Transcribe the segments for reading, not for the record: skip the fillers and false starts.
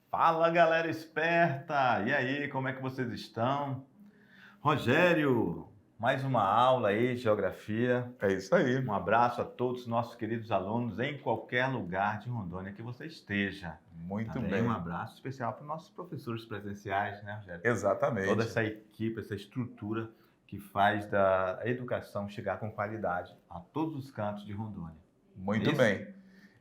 Fala, galera esperta! E aí, como é que vocês estão? Rogério, mais uma aula aí de geografia. É isso aí. Um abraço a todos os nossos queridos alunos em qualquer lugar de Rondônia que você esteja. Muito Também bem. um abraço especial para os nossos professores presenciais, né, Rogério? Exatamente. Toda essa equipe, essa estrutura que faz da educação chegar com qualidade a todos os cantos de Rondônia. Muito Isso? bem.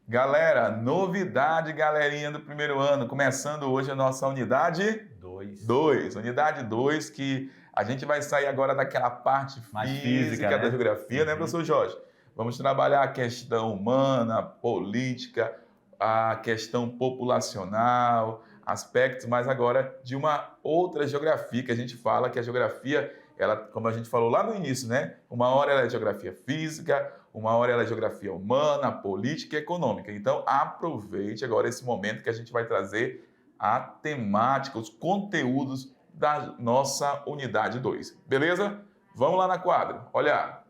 Galera, novidade, galerinha do primeiro ano, começando hoje a nossa unidade 2. Unidade 2, que a gente vai sair agora daquela parte Mais física né? da geografia, né, professor Jorge? Vamos trabalhar a questão humana, política, a questão populacional, aspectos, mas agora de uma outra geografia, que a gente fala que a geografia, ela, como a gente falou lá no início, né? Uma hora ela é geografia física, uma hora ela é geografia humana, política e econômica. Então, aproveite agora esse momento que a gente vai trazer a temática, os conteúdos da nossa unidade 2. Beleza? Vamos lá na quadra. Olha,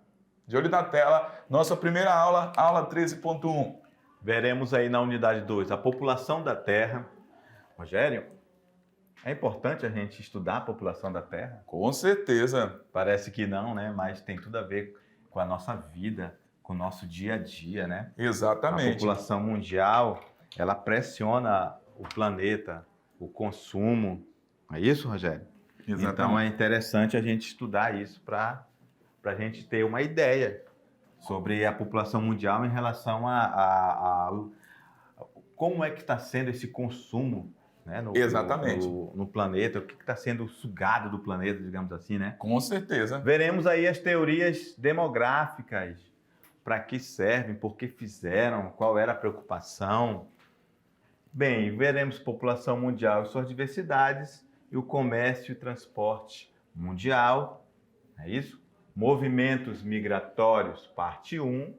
de olho na tela, nossa primeira aula, aula 13.1. Veremos aí na unidade 2 a população da Terra. Rogério, é importante a gente estudar a população da Terra? Com certeza. Parece que não, né? Mas tem tudo a ver com a nossa vida, com o nosso dia a dia, né? Exatamente. A população mundial, ela pressiona o planeta, o consumo. É isso, Rogério? Exatamente. Então é interessante a gente estudar isso para a gente ter uma ideia sobre a população mundial em relação a como é que está sendo esse consumo, né, Exatamente. no planeta, o que está sendo sugado do planeta, digamos assim, né? Com certeza. Veremos aí as teorias demográficas, para que servem, por que fizeram, qual era a preocupação. Bem, veremos população mundial e suas diversidades e o comércio e transporte mundial, é isso? Movimentos migratórios, parte 1,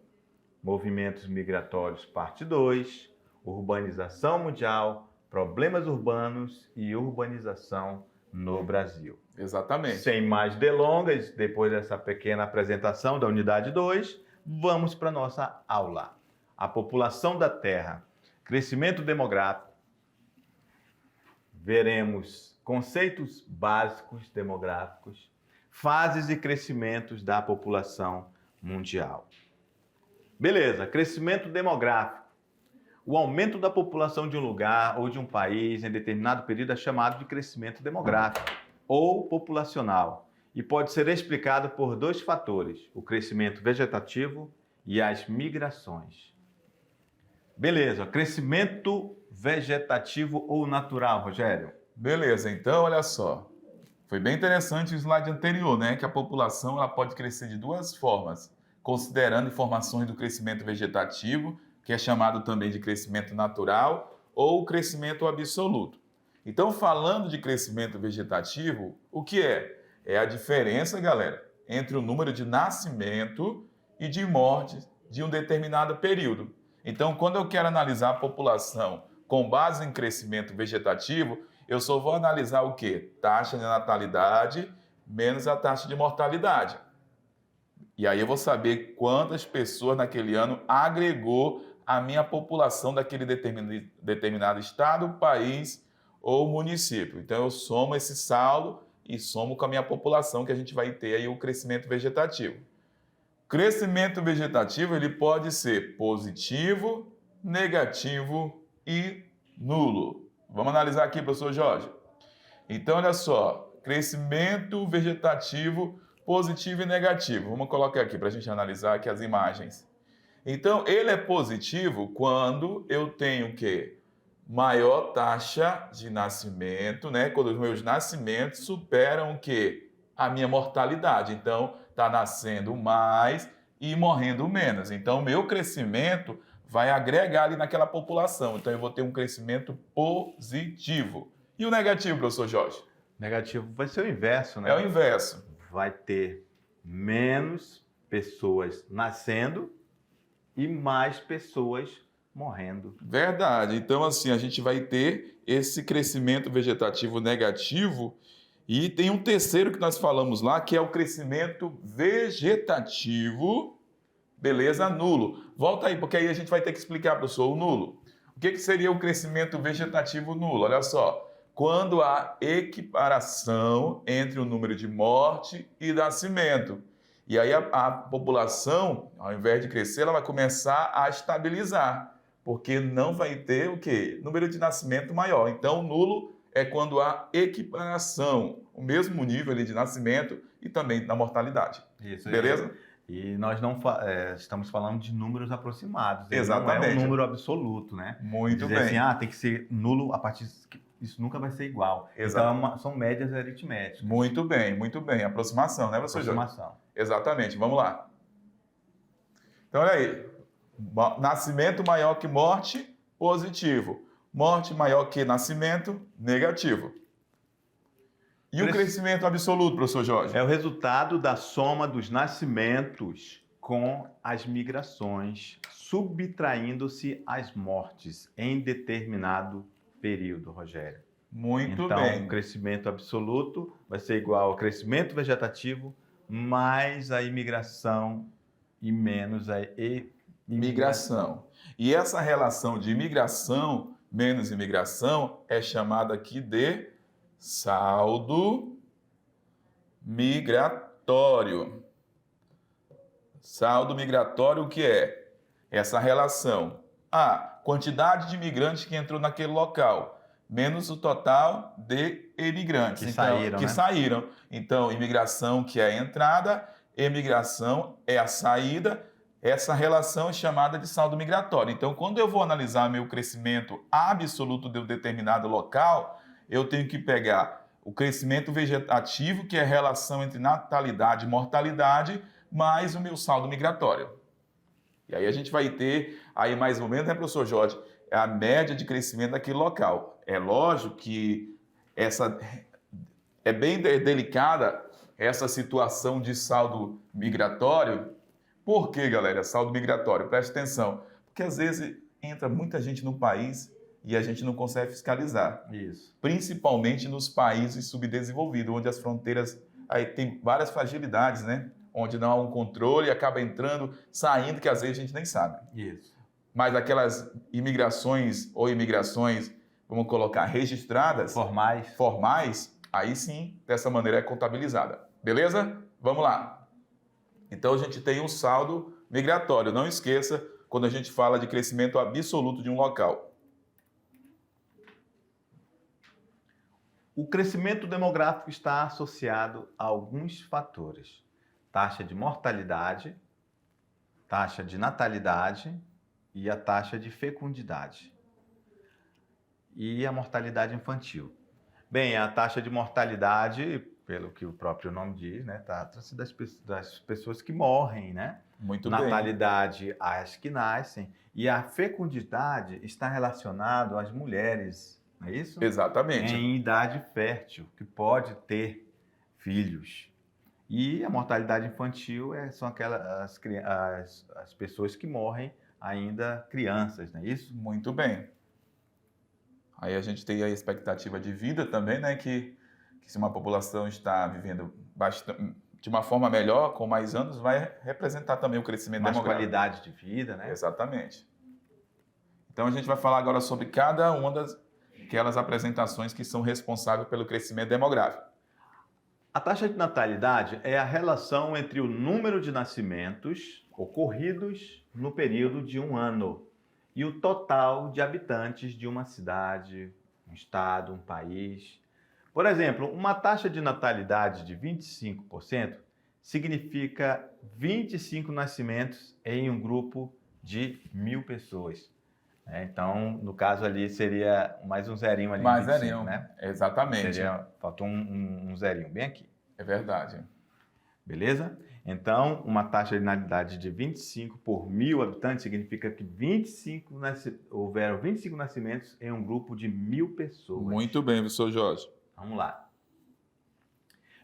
movimentos migratórios, parte 2, urbanização mundial, problemas urbanos e urbanização no Brasil. Exatamente. Sem mais delongas, depois dessa pequena apresentação da unidade 2, vamos para a nossa aula. A população da Terra, crescimento demográfico. Veremos conceitos básicos demográficos, fases e crescimentos da população mundial. Beleza, crescimento demográfico. O aumento da população de um lugar ou de um país em determinado período é chamado de crescimento demográfico ou populacional e pode ser explicado por 2 fatores, o crescimento vegetativo e as migrações. Beleza, crescimento vegetativo ou natural, Rogério? Beleza, então olha só. Foi bem interessante o slide anterior, né? Que a população ela pode crescer de 2 formas, considerando informações do crescimento vegetativo, que é chamado também de crescimento natural, ou crescimento absoluto. Então, falando de crescimento vegetativo, o que é? É a diferença, galera, entre o número de nascimento e de morte de um determinado período. Então, quando eu quero analisar a população com base em crescimento vegetativo, eu só vou analisar o quê? Taxa de natalidade menos a taxa de mortalidade. E aí eu vou saber quantas pessoas naquele ano agregou a minha população daquele determinado estado, país ou município. Então eu somo esse saldo e somo com a minha população, que a gente vai ter aí o crescimento vegetativo. Crescimento vegetativo ele pode ser positivo, negativo e nulo. Vamos analisar aqui, professor Jorge. Então, olha só, crescimento vegetativo positivo e negativo. Vamos colocar aqui para a gente analisar aqui as imagens. Então, ele é positivo quando eu tenho o quê? Maior taxa de nascimento, né? Quando os meus nascimentos superam o quê? A minha mortalidade. Então, está nascendo mais e morrendo menos. Então, o meu crescimento vai agregar ali naquela população. Então, eu vou ter um crescimento positivo. E o negativo, professor Jorge? Negativo vai ser o inverso, né? É o inverso. Vai ter menos pessoas nascendo e mais pessoas morrendo. Verdade. Então, assim, a gente vai ter esse crescimento vegetativo negativo E tem um terceiro que nós falamos lá, que é o crescimento vegetativo, beleza, nulo. Volta aí, porque aí a gente vai ter que explicar, professor, o nulo. O que seria o crescimento vegetativo nulo? Olha só, quando há equiparação entre o número de morte e nascimento. E aí a população, ao invés de crescer, ela vai começar a estabilizar, porque não vai ter o quê? Número de nascimento maior. Então, nulo é quando há equiparação, o mesmo nível ali de nascimento e também da mortalidade. Isso, beleza? E nós não estamos falando de números aproximados. Exatamente. Não é um número absoluto, né? Muito Dizer bem. assim, tem que ser nulo a partir isso nunca vai ser igual. Exato. Então, são médias aritméticas. Muito bem, muito bem. Aproximação, né, professor Jorge? Aproximação. Exatamente. Vamos lá. Então, olha aí. Nascimento maior que morte, positivo. Morte maior que nascimento, negativo. E o crescimento absoluto, professor Jorge? É o resultado da soma dos nascimentos com as migrações, subtraindo-se as mortes em determinado período, Rogério. Muito bem. Então, o crescimento absoluto vai ser igual ao crescimento vegetativo mais a imigração e menos a imigração. E essa relação de imigração menos imigração é chamada aqui de saldo migratório. Saldo migratório, o que é? Essa relação. Quantidade de imigrantes que entrou naquele local, menos o total de imigrantes que saíram. Então, imigração, que é a entrada, emigração é a saída. Essa relação é chamada de saldo migratório. Então, quando eu vou analisar meu crescimento absoluto de um determinado local, eu tenho que pegar o crescimento vegetativo, que é a relação entre natalidade e mortalidade, mais o meu saldo migratório. E aí a gente vai ter, aí mais ou menos, né, professor Jorge, a média de crescimento daquele local. É lógico que é bem delicada essa situação de saldo migratório. Por que, galera, saldo migratório? Preste atenção. Porque às vezes entra muita gente no país e a gente não consegue fiscalizar. Isso. Principalmente nos países subdesenvolvidos, onde as fronteiras aí tem várias fragilidades, né? Onde não há um controle e acaba entrando, saindo, que às vezes a gente nem sabe. Isso. Mas aquelas imigrações ou imigrações, vamos colocar, registradas, formais, aí sim, dessa maneira é contabilizada. Beleza? Vamos lá. Então a gente tem um saldo migratório. Não esqueça quando a gente fala de crescimento absoluto de um local. O crescimento demográfico está associado a alguns fatores: taxa de mortalidade, taxa de natalidade e a taxa de fecundidade. E a mortalidade infantil. Bem, a taxa de mortalidade, pelo que o próprio nome diz, né, trata-se das pessoas que morrem, né? Muito bem. Natalidade, as que nascem. E a fecundidade está relacionada às mulheres, não é isso? Exatamente. Em idade fértil, que pode ter filhos. E a mortalidade infantil são aquelas as pessoas que morrem ainda crianças, não é isso? Muito bem. Aí a gente tem a expectativa de vida também, né? Que se uma população está vivendo de uma forma melhor, com mais anos, vai representar também o crescimento demográfico. Mais qualidade de vida, né? Exatamente. Então a gente vai falar agora sobre cada uma daquelas apresentações que são responsáveis pelo crescimento demográfico. A taxa de natalidade é a relação entre o número de nascimentos ocorridos no período de um ano e o total de habitantes de uma cidade, um estado, um país. Por exemplo, uma taxa de natalidade de 25% significa 25 nascimentos em um grupo de 1.000 pessoas. Então, no caso ali, seria mais um zerinho ali. Mais 25, zerinho, né? Exatamente. Faltou um zerinho bem aqui. É verdade. Beleza? Então, uma taxa de natalidade de 25 por 1.000 habitantes significa que houveram 25 nascimentos em um grupo de 1.000 pessoas. Muito bem, professor Jorge. Vamos lá.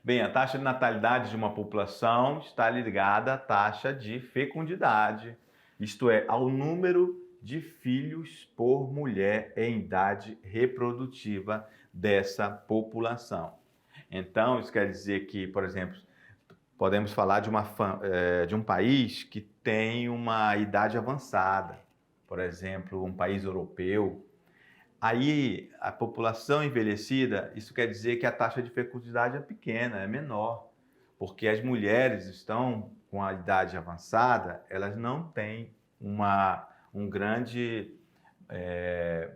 Bem, a taxa de natalidade de uma população está ligada à taxa de fecundidade, isto é, ao número de filhos por mulher em idade reprodutiva dessa população. Então, isso quer dizer que, por exemplo, podemos falar de um país que tem uma idade avançada, por exemplo, um país europeu. Aí, a população envelhecida, isso quer dizer que a taxa de fecundidade é pequena, é menor, porque as mulheres estão com a idade avançada, elas não têm um grande...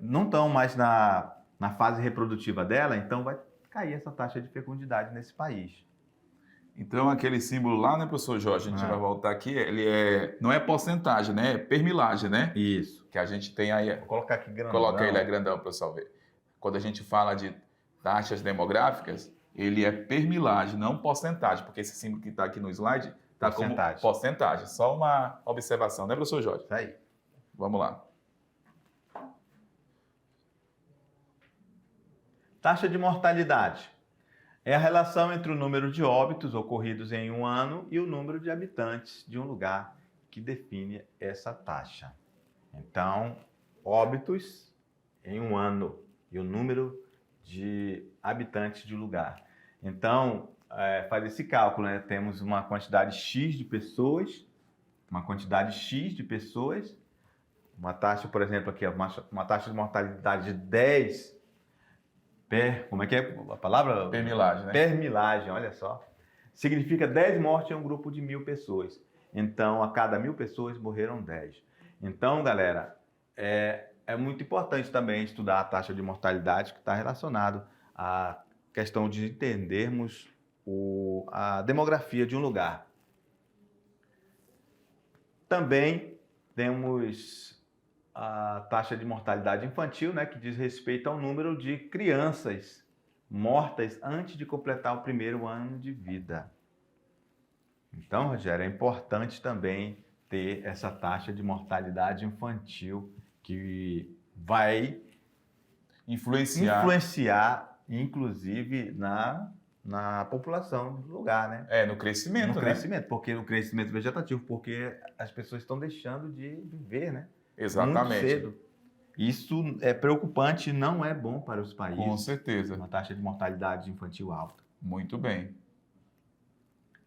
não estão mais na fase reprodutiva dela, então vai cair essa taxa de fecundidade nesse país. Então, aquele símbolo lá, né, professor Jorge, a gente vai voltar aqui, não é porcentagem, né? É permilagem, né? Isso. Que a gente tem aí. Vou colocar aqui grandão. Coloca ele grandão para o pessoal ver. Quando a gente fala de taxas demográficas, ele é permilagem, não porcentagem, porque esse símbolo que está aqui no slide está como porcentagem. Só uma observação, né, professor Jorge? Isso aí. Vamos lá. Taxa de mortalidade. É a relação entre o número de óbitos ocorridos em um ano e o número de habitantes de um lugar que define essa taxa. Então, óbitos em um ano e o número de habitantes de lugar. Então, faz esse cálculo, né? Temos uma quantidade X de pessoas, uma taxa, por exemplo, aqui, uma taxa de mortalidade de 10 como é que é a palavra? Permilagem, né? Permilagem, olha só. Significa 10 mortes em um grupo de 1.000 pessoas. Então, a cada 1.000 pessoas morreram 10. Então, galera, é muito importante também estudar a taxa de mortalidade, que está relacionado à questão de entendermos a demografia de um lugar. Também temos a taxa de mortalidade infantil, né, que diz respeito ao número de crianças mortas antes de completar o primeiro ano de vida. Então, Rogério, é importante também ter essa taxa de mortalidade infantil que vai influenciar inclusive, na população do lugar, né? No crescimento, no crescimento, porque no crescimento vegetativo, porque as pessoas estão deixando de viver, né? Exatamente. Muito cedo. Isso é preocupante e não é bom para os países. Com certeza. Uma taxa de mortalidade infantil alta. Muito bem.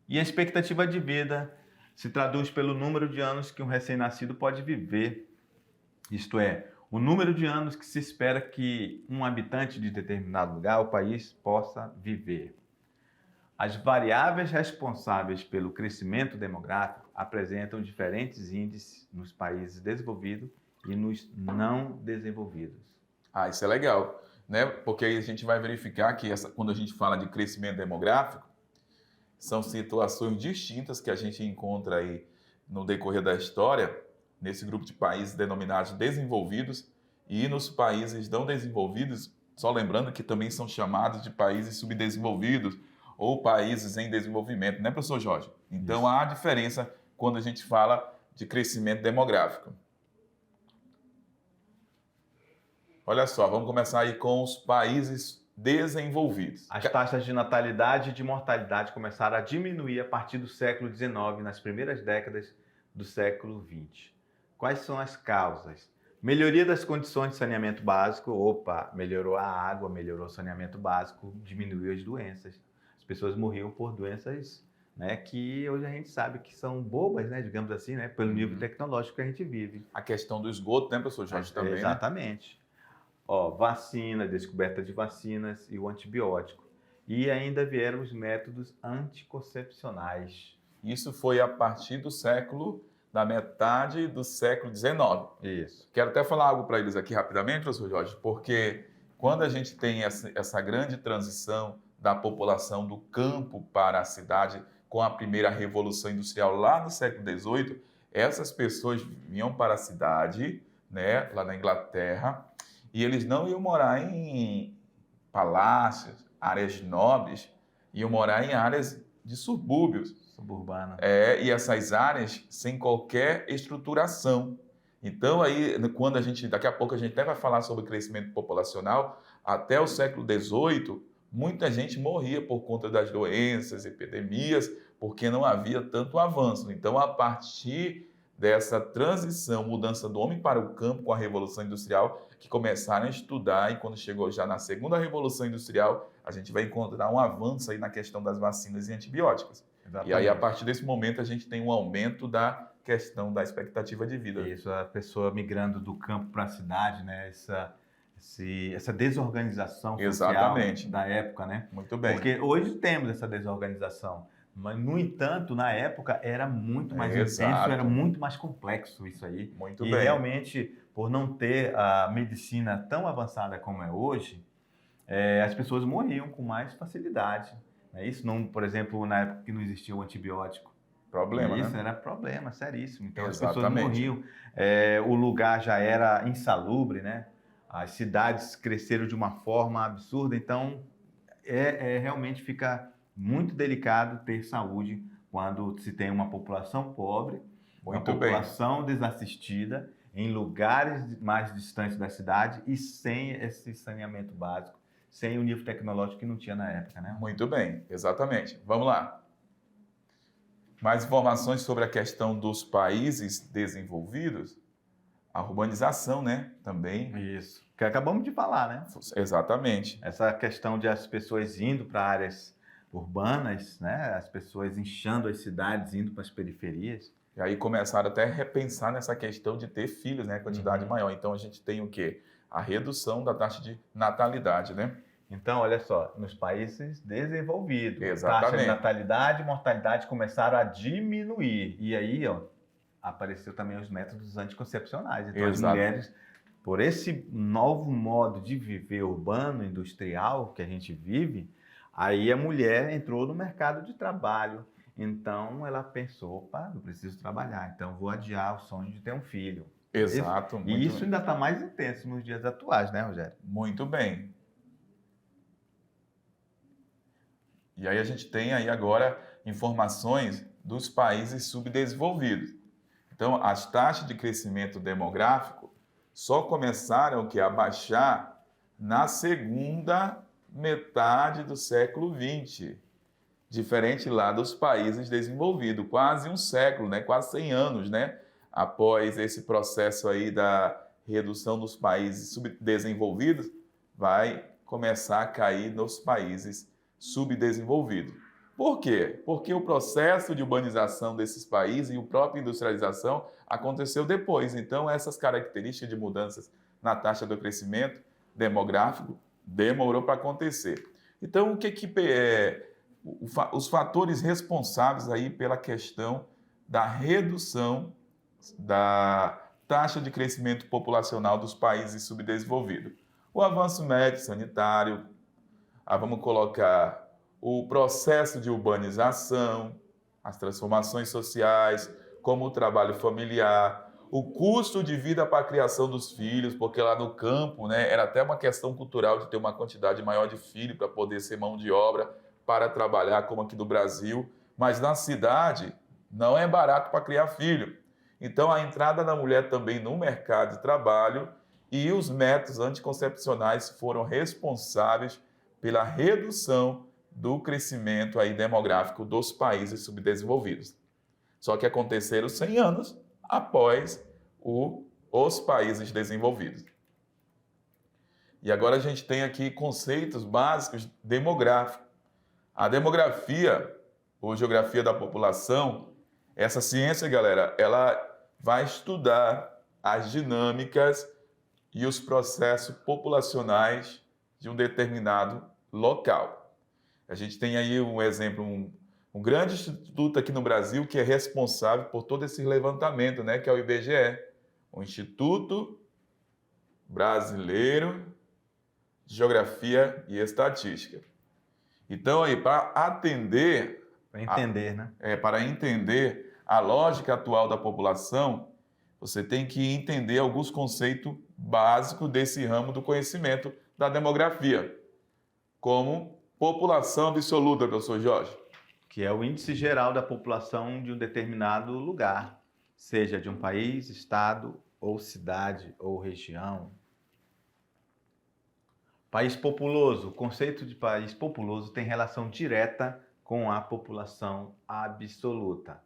E a expectativa de vida se traduz pelo número de anos que um recém-nascido pode viver. Isto é, o número de anos que se espera que um habitante de determinado lugar, o país, possa viver. As variáveis responsáveis pelo crescimento demográfico apresentam diferentes índices nos países desenvolvidos e nos não desenvolvidos. Isso é legal, né? Porque aí a gente vai verificar que quando a gente fala de crescimento demográfico, são situações distintas que a gente encontra aí no decorrer da história, nesse grupo de países denominados desenvolvidos e nos países não desenvolvidos, só lembrando que também são chamados de países subdesenvolvidos ou países em desenvolvimento, né, professor Jorge? Então, há diferença quando a gente fala de crescimento demográfico. Olha só, vamos começar aí com os países desenvolvidos. As taxas de natalidade e de mortalidade começaram a diminuir a partir do século XIX, nas primeiras décadas do século XX. Quais são as causas? Melhoria das condições de saneamento básico. Melhorou a água, melhorou o saneamento básico, diminuiu as doenças. As pessoas morriam por doenças, né, que hoje a gente sabe que são bobas, né, digamos assim, né, pelo nível tecnológico que a gente vive. A questão do esgoto, né, professor Jorge, também, exatamente. Né? Vacina, descoberta de vacinas e o antibiótico. E ainda vieram os métodos anticoncepcionais. Isso foi a partir da metade do século XIX. Isso. Quero até falar algo para eles aqui rapidamente, professor Jorge, porque quando a gente tem essa grande transição da população do campo para a cidade com a primeira revolução industrial lá no século XVIII, essas pessoas vinham para a cidade, né, lá na Inglaterra, e eles não iam morar em palácios, áreas nobres, iam morar em áreas de subúrbios. Suburbana. E essas áreas sem qualquer estruturação. Então, aí, daqui a pouco a gente até vai falar sobre crescimento populacional, até o século XVIII, muita gente morria por conta das doenças, epidemias, porque não havia tanto avanço. Então, a partir dessa transição, mudança do homem para o campo com a Revolução Industrial, que começaram a estudar, e quando chegou já na segunda Revolução Industrial, a gente vai encontrar um avanço aí na questão das vacinas e antibióticos. E aí, a partir desse momento, a gente tem um aumento da questão da expectativa de vida. Isso, a pessoa migrando do campo para a cidade, né? Essa desorganização social Exatamente. da época, né? Muito bem. Porque hoje temos essa desorganização, mas, no entanto, na época era muito mais intenso, era muito mais complexo isso aí. Muito e bem. realmente, por não ter a medicina tão avançada como é hoje, as pessoas morriam com mais facilidade. Isso não, por exemplo, na época que não existia o antibiótico. Problema, isso né? era problema seríssimo. Então as Exatamente. pessoas morriam. O lugar já era insalubre, né? As cidades cresceram de uma forma absurda. Então realmente fica muito delicado ter saúde quando se tem uma população pobre, uma população desassistida, em lugares mais distantes da cidade e sem esse saneamento básico, sem o nível tecnológico que não tinha na época, né? Muito bem, exatamente. Vamos lá. Mais informações sobre a questão dos países desenvolvidos, a urbanização, né? Também. Isso. Que acabamos de falar, né? Exatamente. Essa questão de as pessoas indo para áreas urbanas, né? As pessoas inchando as cidades, indo para as periferias. E aí começaram até a repensar nessa questão de ter filhos, né? Quantidade maior. Então a gente tem o quê? A redução da taxa de natalidade, né? Então, olha só, nos países desenvolvidos, exatamente, taxa de natalidade e mortalidade começaram a diminuir. E aí, apareceu também os métodos anticoncepcionais. Então, as mulheres, por esse novo modo de viver urbano, industrial que a gente vive, aí a mulher entrou no mercado de trabalho. Então, ela pensou, opa, eu preciso trabalhar, então vou adiar o sonho de ter um filho. Exato. E isso ainda está mais intenso nos dias atuais, né, Rogério? Muito bem. E aí a gente tem aí agora informações dos países subdesenvolvidos. Então, as taxas de crescimento demográfico só começaram a baixar na segunda metade do século XX, diferente lá dos países desenvolvidos, quase um século, né? Quase 100 anos, né? Após esse processo aí da redução dos países subdesenvolvidos, vai começar a cair nos países subdesenvolvidos. Por quê? Porque o processo de urbanização desses países e a própria industrialização aconteceu depois. Então, essas características de mudanças na taxa do crescimento demográfico demorou para acontecer. Então, o que os fatores responsáveis aí pela questão da redução da taxa de crescimento populacional dos países subdesenvolvidos? O avanço médico sanitário, vamos colocar o processo de urbanização, as transformações sociais, como o trabalho familiar, o custo de vida para a criação dos filhos, porque lá no campo, né, era até uma questão cultural de ter uma quantidade maior de filhos para poder ser mão de obra para trabalhar, como aqui no Brasil, mas na cidade não é barato para criar filho. Então a entrada da mulher também no mercado de trabalho e os métodos anticoncepcionais foram responsáveis pela redução do crescimento aí demográfico dos países subdesenvolvidos. Só que aconteceram 100 anos após os países desenvolvidos. E agora a gente tem aqui conceitos básicos demográficos. A demografia, ou geografia da população, essa ciência, galera, ela vai estudar as dinâmicas e os processos populacionais de um determinado local. A gente tem aí um exemplo, um grande instituto aqui no Brasil que é responsável por todo esse levantamento, né, que é o IBGE, o Instituto Brasileiro de Geografia e Estatística. Então, aí, para entender a lógica atual da população, você tem que entender alguns conceitos básicos desse ramo do conhecimento da demografia, como população absoluta, professor Jorge. Que é o índice geral da população de um determinado lugar, seja de um país, estado, ou cidade, ou região. País populoso. O conceito de país populoso tem relação direta com a população absoluta.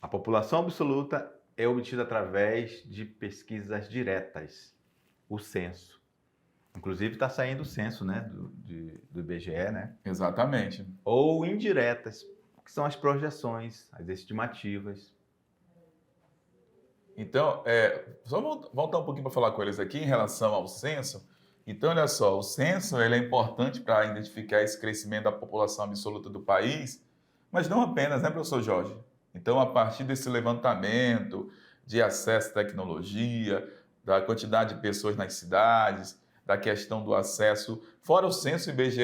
A população absoluta é obtido através de pesquisas diretas, o censo. Inclusive está saindo o censo, né, do IBGE, né? Exatamente. Ou indiretas, que são as projeções, as estimativas. Então, só voltar um pouquinho para falar com eles aqui em relação ao censo. Então, olha só, o censo ele é importante para identificar esse crescimento da população absoluta do país, mas não apenas, né, professor Jorge? Então, a partir desse levantamento de acesso à tecnologia, da quantidade de pessoas nas cidades, da questão do acesso, fora o censo, o IBGE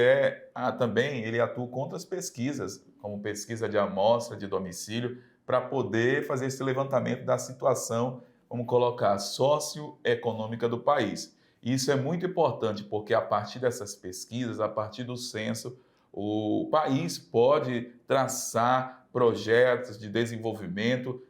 também ele atua com outras pesquisas, como pesquisa de amostra, de domicílio, para poder fazer esse levantamento da situação, vamos colocar, socioeconômica do país. E isso é muito importante, porque a partir dessas pesquisas, a partir do censo, o país pode traçar projetos de desenvolvimento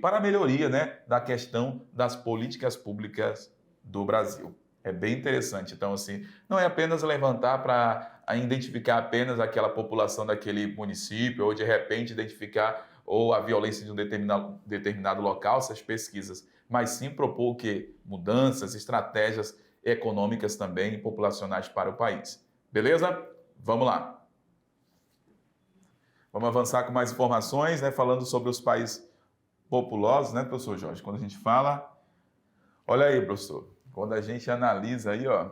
para a melhoria, né, da questão das políticas públicas do Brasil. É bem interessante. Então, assim, não é apenas levantar para identificar apenas aquela população daquele município, ou de repente identificar ou a violência de um determinado local, essas pesquisas, mas sim propor o quê? Mudanças, estratégias econômicas também e populacionais para o país. Beleza? Vamos lá. Vamos avançar com mais informações, né? Falando sobre os países populosos, né, professor Jorge? Quando a gente fala... Olha aí, professor. Quando a gente analisa aí, ó...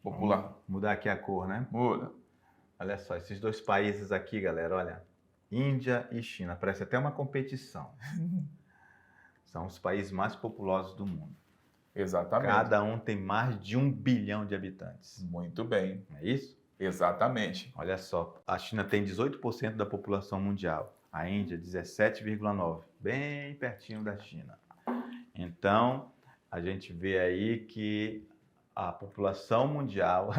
Popular. Vamos mudar aqui a cor, né? Muda. Olha só, esses dois países aqui, galera, olha. Índia e China. Parece até uma competição. São os países mais populosos do mundo. Exatamente. Cada um tem mais de 1 bilhão de habitantes. Muito bem. Não é isso? Exatamente. Olha só, a China tem 18% da população mundial. A Índia, 17,9%. Bem pertinho da China. Então, a gente vê aí que a população mundial...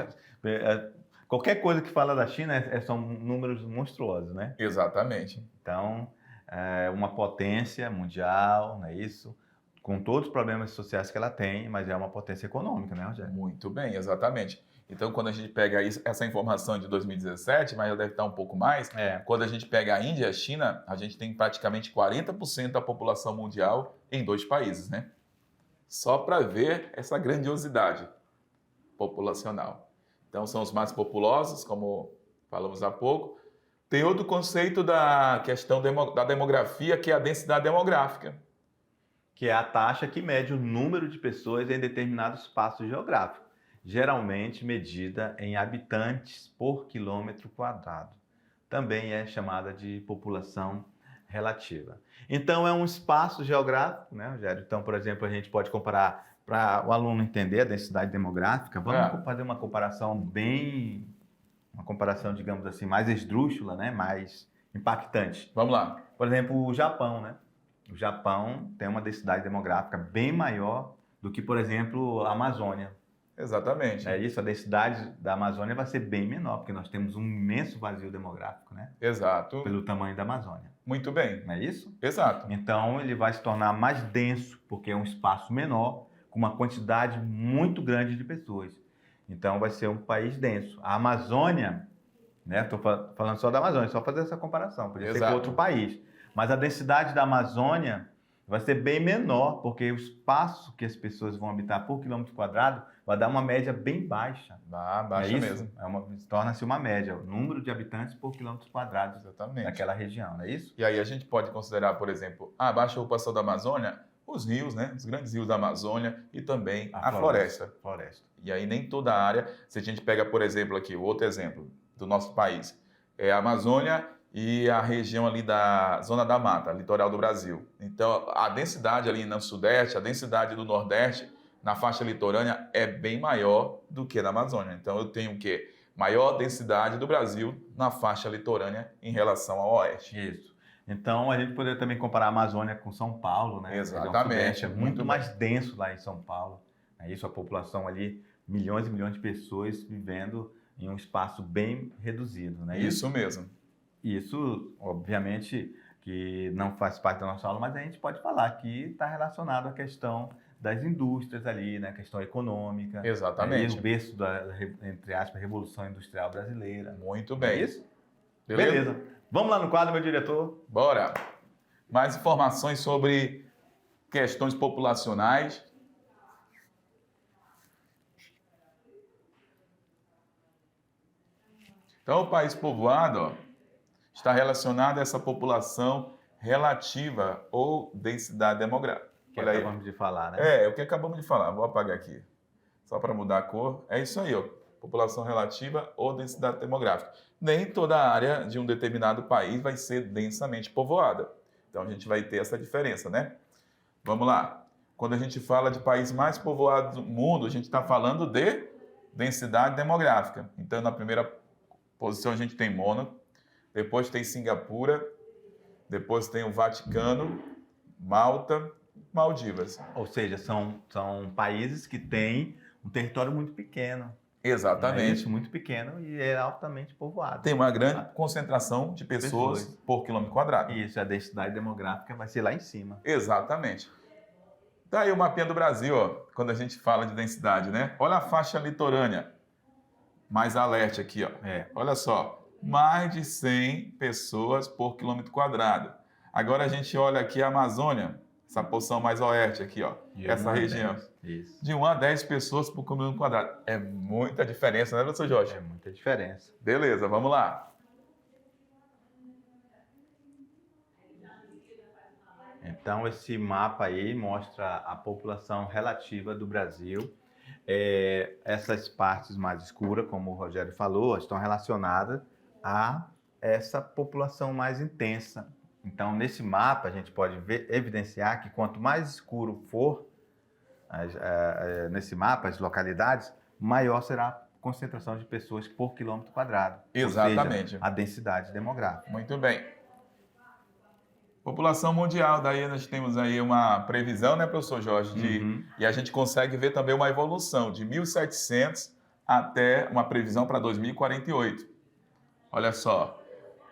Qualquer coisa que fala da China são números monstruosos, né? Exatamente. Então, é uma potência mundial, não é isso? Com todos os problemas sociais que ela tem, mas é uma potência econômica, né, Rogério? Muito bem, exatamente. Então, quando a gente pega essa informação de 2017, mas já deve estar um pouco mais, quando a gente pega a Índia e a China, a gente tem praticamente 40% da população mundial em 2 países, né? Só para ver essa grandiosidade populacional. Então, são os mais populosos, como falamos há pouco. Tem outro conceito da questão da demografia, que é a densidade demográfica. Que é a taxa que mede o número de pessoas em determinado espaço geográfico, geralmente medida em habitantes por quilômetro quadrado. Também é chamada de população relativa. Então, é um espaço geográfico, né, Rogério? Então, por exemplo, a gente pode comparar, para o aluno entender a densidade demográfica, vamos fazer uma comparação digamos assim, mais esdrúxula, né, mais impactante. Vamos lá. Por exemplo, o Japão, né? O Japão tem uma densidade demográfica bem maior do que, por exemplo, a Amazônia. Exatamente. É isso, a densidade da Amazônia vai ser bem menor, porque nós temos um imenso vazio demográfico, né? Exato. Pelo tamanho da Amazônia. Muito bem. Não é isso? Exato. Então, ele vai se tornar mais denso, porque é um espaço menor, com uma quantidade muito grande de pessoas. Então, vai ser um país denso. A Amazônia, né? Estou falando só da Amazônia, só fazer essa comparação, podia ser com outro país. Mas a densidade da Amazônia vai ser bem menor, porque o espaço que as pessoas vão habitar por quilômetro quadrado vai dar uma média bem baixa. Baixa mesmo. Torna-se uma média, o número de habitantes por quilômetro quadrado. Exatamente. Daquela região, não é isso? E aí a gente pode considerar, por exemplo, a baixa ocupação da Amazônia, os rios, né? Os grandes rios da Amazônia e também a floresta. E aí nem toda a área, se a gente pega, por exemplo, aqui, o outro exemplo do nosso país, é a Amazônia e a região ali da Zona da Mata, litoral do Brasil. Então, a densidade ali no Sudeste, a densidade do Nordeste, na faixa litorânea, é bem maior do que na Amazônia. Então, eu tenho o quê? Maior densidade do Brasil na faixa litorânea em relação ao Oeste. Isso. Então, a gente poderia também comparar a Amazônia com São Paulo, né? Exatamente. É muito mais denso lá em São Paulo. É isso, a população ali, milhões e milhões de pessoas vivendo em um espaço bem reduzido, né? Isso mesmo. Isso, obviamente, que não faz parte da nossa aula, mas a gente pode falar que está relacionado à questão das indústrias ali, né? A questão econômica. Exatamente. O berço da, entre aspas, Revolução Industrial Brasileira. Muito bem. É isso? Beleza. Vamos lá no quadro, meu diretor? Bora! mais informações sobre questões populacionais. Então, o país povoado, ó, está relacionado a essa população relativa ou densidade demográfica. Que Olha aí. acabamos de falar, né? É o que acabamos de falar. Vou apagar aqui, só para mudar a cor. É isso aí, ó. População relativa ou densidade demográfica. Nem toda área de um determinado país vai ser densamente povoada. Então, a gente vai ter essa diferença, né? Vamos lá. Quando a gente fala de país mais povoado do mundo, a gente está falando de densidade demográfica. Então, na primeira posição, a gente tem Mônaco, depois tem Singapura, depois tem o Vaticano, Malta, Maldivas. Ou seja, são países que têm um território muito pequeno. Exatamente. Não é isso? Muito pequeno e é altamente povoado. Tem uma grande concentração de pessoas por quilômetro quadrado. Isso, a densidade demográfica vai ser lá em cima. Exatamente. Tá aí o mapinha do Brasil, ó, quando a gente fala de densidade, né? Olha a faixa litorânea, mais a leste aqui, ó. Olha só, mais de 100 pessoas por quilômetro quadrado. Agora a gente olha aqui a Amazônia, essa porção mais oeste aqui, ó, essa região. Isso. De 1 a 10 pessoas por quilômetro quadrado. É muita diferença, né, professor Jorge? É muita diferença. Beleza, vamos lá. Então, esse mapa aí mostra a população relativa do Brasil. Essas partes mais escuras, como o Rogério falou, estão relacionadas a essa população mais intensa. Então, nesse mapa, a gente pode evidenciar que quanto mais escuro for nesse mapa, as localidades, maior será a concentração de pessoas por quilômetro quadrado. Exatamente. Ou seja, a densidade demográfica. Muito bem. População mundial, daí nós temos aí uma previsão, né, professor Jorge? E a gente consegue ver também uma evolução de 1700 até uma previsão para 2048. Olha só,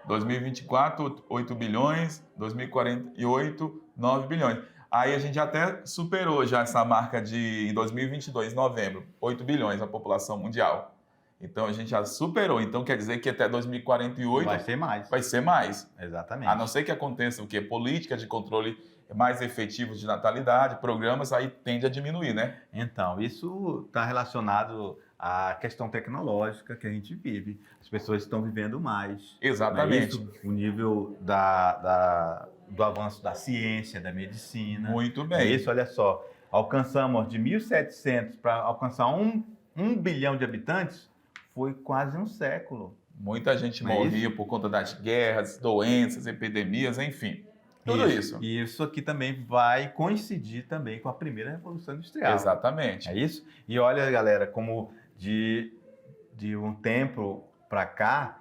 2024, 8 bilhões, 2048, 9 bilhões. Aí a gente até superou já essa marca de, em 2022, novembro, 8 bilhões a população mundial. Então a gente já superou. Então quer dizer que até 2048 vai ser mais. Vai ser mais. Exatamente. A não ser que aconteça o quê? Políticas de controle mais efetivos de natalidade, programas, aí tende a diminuir, né? Então, isso está relacionado à questão tecnológica que a gente vive. As pessoas estão vivendo mais. Exatamente. Não é isso? O nível do avanço da ciência, da medicina. Muito bem. É isso, olha só. Alcançamos de 1.700 para alcançar um bilhão de habitantes, foi quase um século. Muita gente morria por conta das guerras, doenças, epidemias, enfim. Tudo isso. E isso aqui também vai coincidir também com a primeira Revolução Industrial. Exatamente. É isso? E olha, galera, como de um tempo para cá,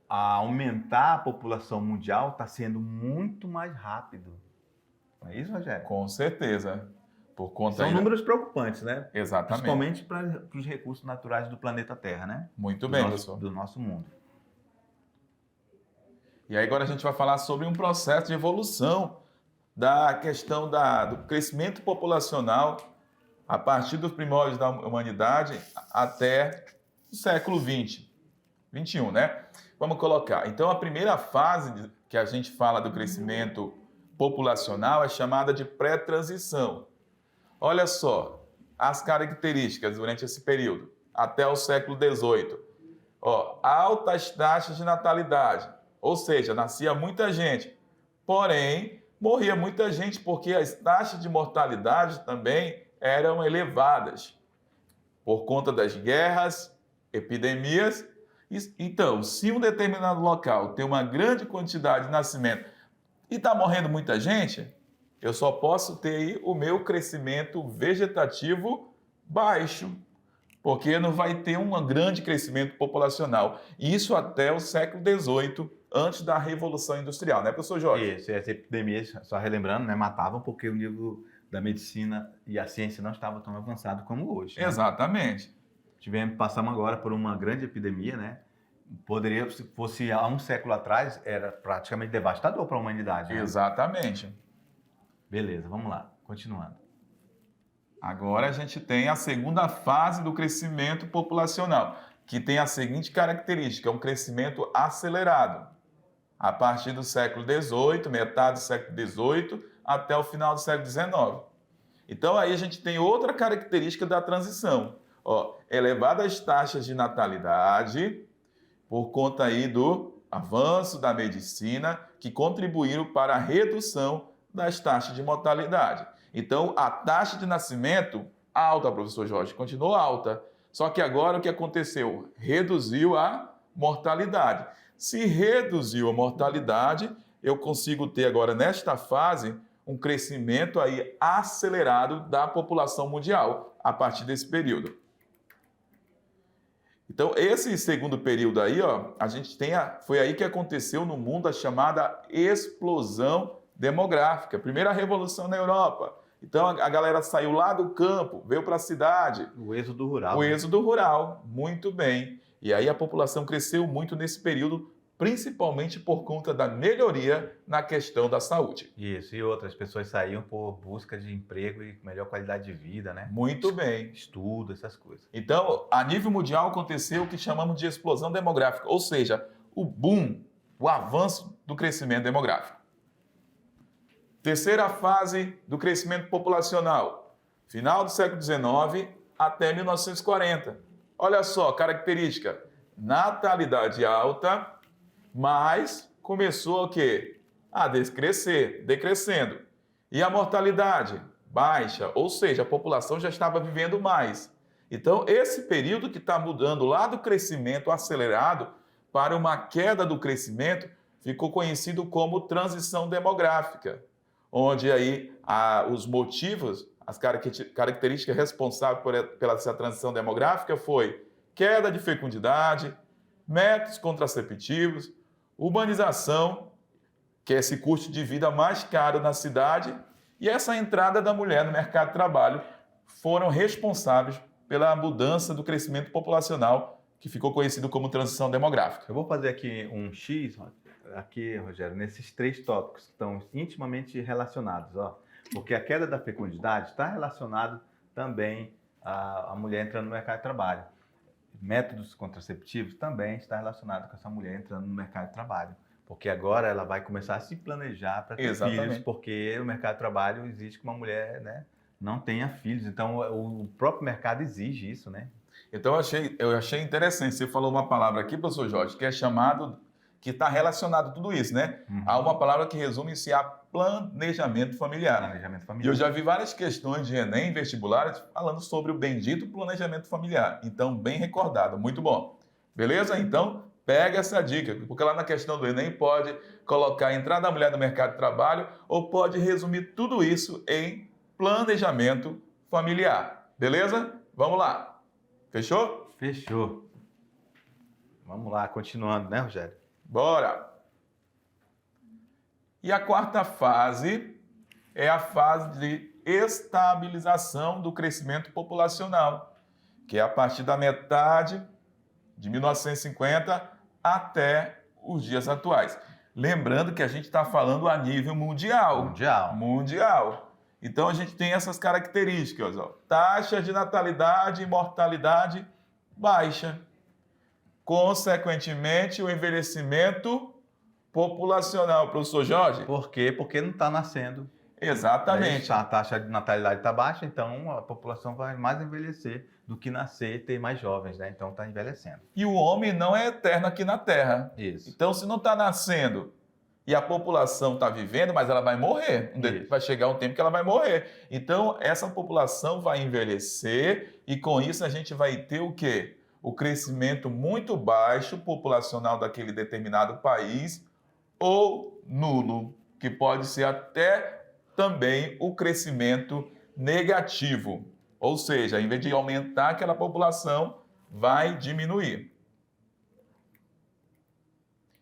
aumentar a população mundial está sendo muito mais rápido. Não é isso, Rogério? Com certeza. Por conta São números preocupantes, né? Exatamente. Principalmente para os recursos naturais do planeta Terra, né? Muito bem, professor. Do nosso mundo. E aí agora a gente vai falar sobre um processo de evolução da questão do crescimento populacional a partir dos primórdios da humanidade até o século XX, 21, né? Vamos colocar. Então, a primeira fase que a gente fala do crescimento populacional é chamada de pré-transição. Olha só as características durante esse período, até o século XVIII. Altas taxas de natalidade, ou seja, nascia muita gente, porém, morria muita gente porque as taxas de mortalidade também eram elevadas por conta das guerras, epidemias. Então, se um determinado local tem uma grande quantidade de nascimento e está morrendo muita gente, eu só posso ter aí o meu crescimento vegetativo baixo, porque não vai ter um grande crescimento populacional. Isso até o século XVIII, antes da Revolução Industrial, né, professor Jorge? Isso, as epidemias, só relembrando, né, matavam porque o nível da medicina e a ciência não estava tão avançado como hoje. Né? Exatamente. Passamos agora por uma grande epidemia, né? Poderia, se fosse há um século atrás, era praticamente devastador para a humanidade. Né? Exatamente. Beleza, vamos lá, continuando. Agora a gente tem a segunda fase do crescimento populacional, que tem a seguinte característica, um crescimento acelerado. a partir do século XVIII, metade do século XVIII, até o final do século XIX. Então, aí a gente tem outra característica da transição. Ó, elevadas taxas de natalidade, por conta aí do avanço da medicina, que contribuíram para a redução das taxas de mortalidade. Então, a taxa de nascimento alta, professor Jorge, continuou alta. Só que agora o que aconteceu? Reduziu a mortalidade. Se reduziu a mortalidade, eu consigo ter agora, nesta fase, um crescimento aí acelerado da população mundial a partir desse período. Então, esse segundo período aí, ó, a gente tem foi aí que aconteceu no mundo a chamada explosão demográfica, primeira revolução na Europa. Então, a galera saiu lá do campo, veio para a cidade. O êxodo rural. O êxodo rural, muito bem. E aí a população cresceu muito nesse período, principalmente por conta da melhoria na questão da saúde. Isso, e outras pessoas saíam por busca de emprego e melhor qualidade de vida, né? Muito bem. Estudo, essas coisas. Então, a nível mundial aconteceu o que chamamos de explosão demográfica, ou seja, o boom, o avanço do crescimento demográfico. Terceira fase do crescimento populacional, final do século XIX até 1940. Olha só, característica, natalidade alta, mas começou o quê? A decrescendo. E a mortalidade baixa, ou seja, a população já estava vivendo mais. Então, esse período que está mudando lá do crescimento acelerado para uma queda do crescimento, ficou conhecido como transição demográfica, onde aí os motivos, as características responsáveis pela essa transição demográfica foi queda de fecundidade, métodos contraceptivos, urbanização, que é esse custo de vida mais caro na cidade, e essa entrada da mulher no mercado de trabalho foram responsáveis pela mudança do crescimento populacional, que ficou conhecido como transição demográfica. Eu vou fazer aqui um X, aqui, Rogério, nesses 3 tópicos que estão intimamente relacionados, ó, porque a queda da fecundidade está relacionado também à mulher entrando no mercado de trabalho. Métodos contraceptivos também está relacionado com essa mulher entrando no mercado de trabalho, porque agora ela vai começar a se planejar para ter filhos, porque o mercado de trabalho exige que uma mulher, né, não tenha filhos, então o próprio mercado exige isso, né? Então eu achei interessante, você falou uma palavra aqui, professor Jorge, que é chamado, que está relacionado a tudo isso, né? Uhum. Há uma palavra que resume-se a planejamento familiar. Planejamento E familiar. eu já vi várias questões de Enem vestibulares falando sobre o bendito planejamento familiar. Então, bem recordado, muito bom. Beleza? Então, pega essa dica, porque lá na questão do Enem pode colocar a entrada da mulher no mercado de trabalho ou pode resumir tudo isso em planejamento familiar. Beleza? Vamos lá. Fechou? Fechou. Vamos lá, continuando, né, Rogério? Bora! E a quarta fase é a fase de estabilização do crescimento populacional, que é a partir da metade de 1950 até os dias atuais. Lembrando que a gente está falando a nível mundial. Mundial. Então a gente tem essas características, ó. Taxa de natalidade e mortalidade baixa. Consequentemente, o envelhecimento populacional, professor Jorge. Por quê? Porque não está nascendo. Exatamente. A taxa de natalidade está baixa, então a população vai mais envelhecer do que nascer e ter mais jovens, né? Então está envelhecendo. E o homem não é eterno aqui na Terra. Isso. Então, se não está nascendo e a população está vivendo, mas ela vai morrer. Vai chegar um tempo que ela vai morrer. Então, essa população vai envelhecer e com isso a gente vai ter o quê? O crescimento muito baixo populacional daquele determinado país ou nulo, que pode ser até também o crescimento negativo. Ou seja, em vez de aumentar aquela população, vai diminuir.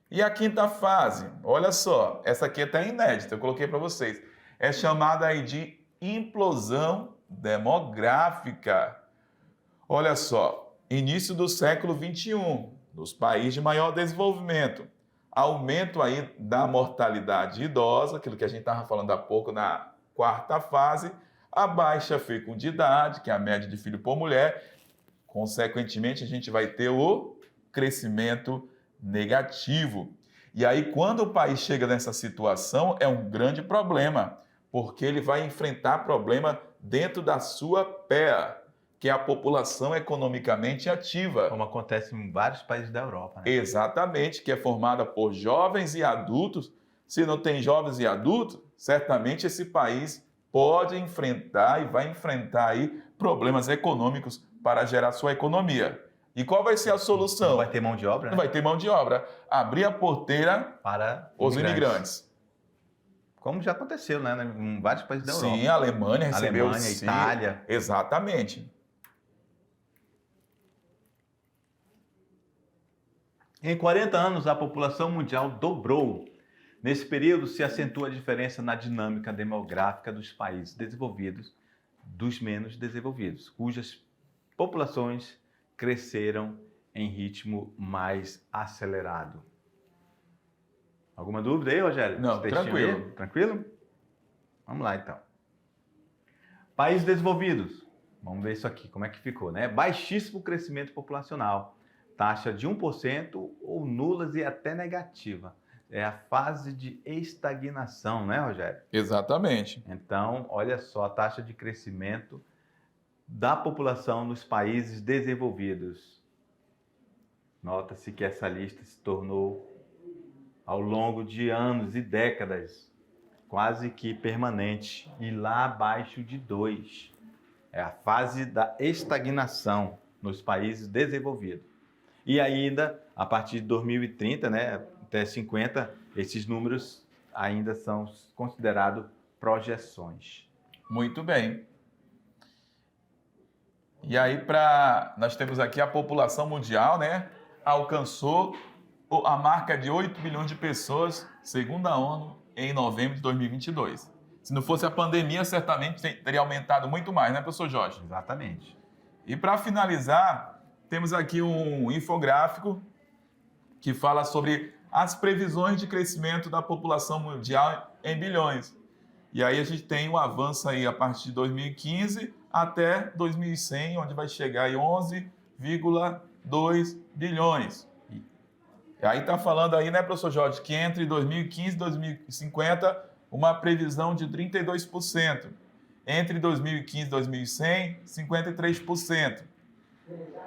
E a quinta fase, olha só, essa aqui é até inédita, eu coloquei para vocês. É chamada aí de implosão demográfica. Olha só. Início do século XXI, nos países de maior desenvolvimento, aumento aí da mortalidade idosa, aquilo que a gente estava falando há pouco na quarta fase, a baixa fecundidade, que é a média de filho por mulher, consequentemente a gente vai ter o crescimento negativo. E aí, quando o país chega nessa situação, é um grande problema, porque ele vai enfrentar problema dentro da sua PEA, que é a população economicamente ativa. Como acontece em vários países da Europa, né? Exatamente, que é formada por jovens e adultos. Se não tem jovens e adultos, certamente esse país pode enfrentar e vai enfrentar aí problemas econômicos para gerar sua economia. E qual vai ser a solução? Não vai ter mão de obra, né? Não vai ter mão de obra. Abrir a porteira Para os imigrantes. Como já aconteceu, né? Em vários países da Europa. Sim, a Alemanha recebeu Alemanha, Itália. Exatamente. Em 40 anos, a população mundial dobrou. Nesse período, se acentua a diferença na dinâmica demográfica dos países desenvolvidos dos menos desenvolvidos, cujas populações cresceram em ritmo mais acelerado. Alguma dúvida aí, Rogério? Não, Esse textinho tranquilo. aí? Tranquilo? Vamos lá, então. Países desenvolvidos. Vamos ver isso aqui, como é que ficou, né? Baixíssimo crescimento populacional. Taxa de 1% ou nulas e até negativa. É a fase de estagnação, né, Rogério? Exatamente. Então, olha só a taxa de crescimento da população nos países desenvolvidos. Nota-se que essa lista se tornou, ao longo de anos e décadas, quase que permanente e lá abaixo de 2. É a fase da estagnação nos países desenvolvidos. E ainda, a partir de 2030, né, até 50, esses números ainda são considerados projeções. Muito bem. E aí, nós temos aqui a população mundial, né? Alcançou a marca de 8 bilhões de pessoas, segundo a ONU, em novembro de 2022. Se não fosse a pandemia, certamente teria aumentado muito mais, né, professor Jorge? Exatamente. E para finalizar, temos aqui um infográfico que fala sobre as previsões de crescimento da população mundial em bilhões. E aí a gente tem um avanço aí a partir de 2015 até 2100, onde vai chegar em 11,2 bilhões. E aí está falando aí, né, professor Jorge, que entre 2015 e 2050, uma previsão de 32%. Entre 2015 e 2100, 53%.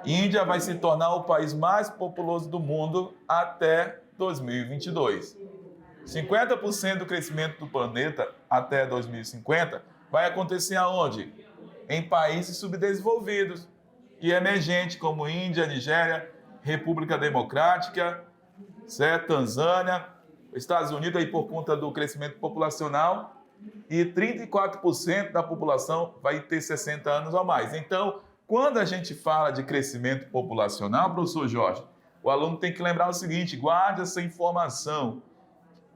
Índia vai se tornar o país mais populoso do mundo até 2022. 50% do crescimento do planeta até 2050 vai acontecer aonde? Em países subdesenvolvidos e emergentes como Índia, Nigéria, República Democrática, certo? Tanzânia, Estados Unidos aí por conta do crescimento populacional, e 34% da população vai ter 60 anos ou mais. Então, quando a gente fala de crescimento populacional, professor Jorge, o aluno tem que lembrar o seguinte: guarde essa informação,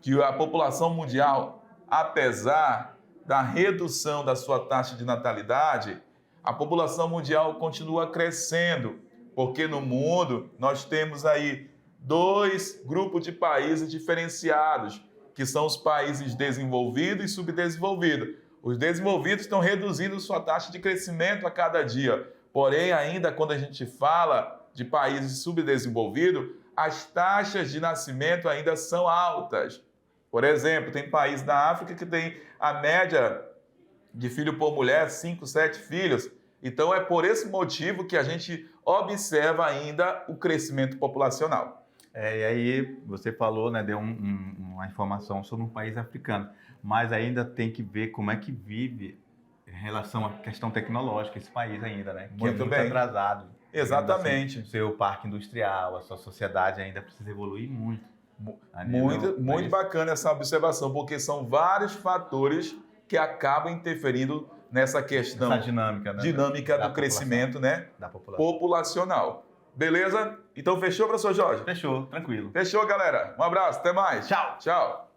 que a população mundial, apesar da redução da sua taxa de natalidade, a população mundial continua crescendo, porque no mundo nós temos aí 2 grupos de países diferenciados, que são os países desenvolvidos e subdesenvolvidos. Os desenvolvidos estão reduzindo sua taxa de crescimento a cada dia, porém, ainda quando a gente fala de países subdesenvolvidos, as taxas de nascimento ainda são altas. Por exemplo, tem país da África que tem a média de filho por mulher, 5, 7 filhos. Então, é por esse motivo que a gente observa ainda o crescimento populacional. E aí você falou, né, deu uma informação sobre um país africano, mas ainda tem que ver como é que vive em relação à questão tecnológica esse país ainda, né? Que Muito é muito bem. atrasado. Exatamente. Assim, o seu parque industrial, a sua sociedade ainda precisa evoluir muito. Muito bacana essa observação, porque são vários fatores que acabam interferindo nessa questão essa dinâmica, né, dinâmica do crescimento, né, da população. populacional. Beleza? Então fechou, professor Jorge? Fechou, tranquilo. Fechou, galera. Um abraço, até mais. Tchau. Tchau.